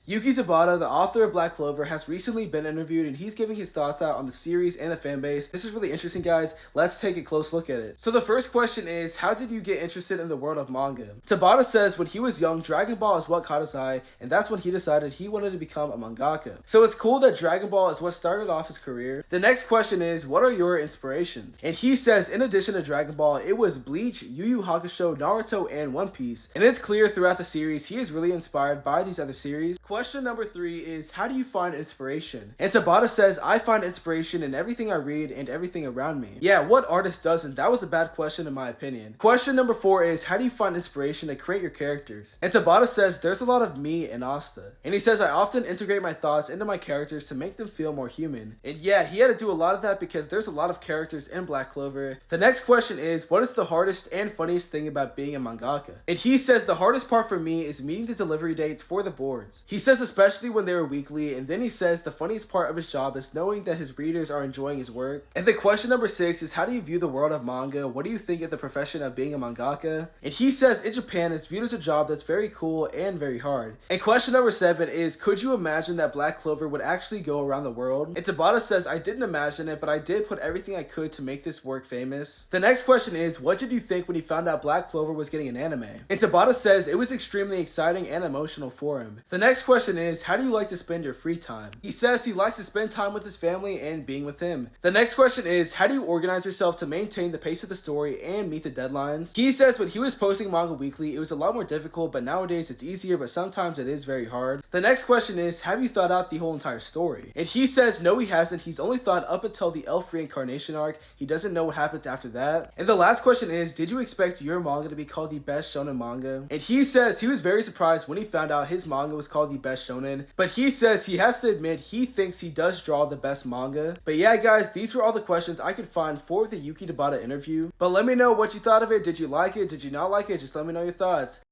Yuki Tabata, the author of Black Clover, has recently been interviewed and he's giving his thoughts out on the series and the fanbase. This is really interesting, guys. Let's take a close look at it. So the first question is, how did you get interested in the world of manga? Tabata says when he was young, Dragon Ball is what caught his eye, and that's when he decided he wanted to become a mangaka. So it's cool that Dragon Ball is what started off his career. The next question is, what are your inspirations? And he says in addition to Dragon Ball, it was Bleach, Yu Yu Hakusho, Naruto, and One Piece. And it's clear throughout the series he is really inspired by these other series. Question number 3 is, how do you find inspiration? And Tabata says, I find inspiration in everything I read and everything around me. Yeah, what artist doesn't? That was a bad question in my opinion. Question number 4 is, how do you find inspiration to create your characters? And Tabata says, there's a lot of me in Asta. And he says, I often integrate my thoughts into my characters to make them feel more human. And yeah, he had to do a lot of that because there's a lot of characters in Black Clover. The next question is, what is the hardest and funniest thing about being a mangaka? And he says, the hardest part for me is meeting the delivery dates for the boards. He says especially when they were weekly, and then he says the funniest part of his job is knowing that his readers are enjoying his work. And the question number 6 is, how do you view the world of manga? What do you think of the profession of being a mangaka? And he says in Japan it's viewed as a job that's very cool and very hard. And question number 7 is, could you imagine that Black Clover would actually go around the world? And Tabata says, I didn't imagine it, but I did put everything I could to make this work famous. The next question is, what did you think when you found out Black Clover was getting an anime? And Tabata says it was extremely exciting and emotional for him. The next question is, how do you like to spend your free time? He says he likes to spend time with his family and being with him. The next question is, how do you organize yourself to maintain the pace of the story and meet the deadlines? He says when he was posting manga weekly, it was a lot more difficult, but nowadays it's easier, but sometimes it is very hard. The next question is, have you thought out the whole entire story? And he says no, he hasn't. He's only thought up until the elf reincarnation arc. He doesn't know what happens after that. And the last question is, did you expect your manga to be called the best shonen manga? And he says he was very surprised when he found out his manga was called the best shonen, but he says he has to admit he thinks he does draw the best manga. But yeah, guys, these were all the questions I could find for the Yuki Tabata interview. But let me know what you thought of it. Did you like it? Did you not like it? Just let me know your thoughts.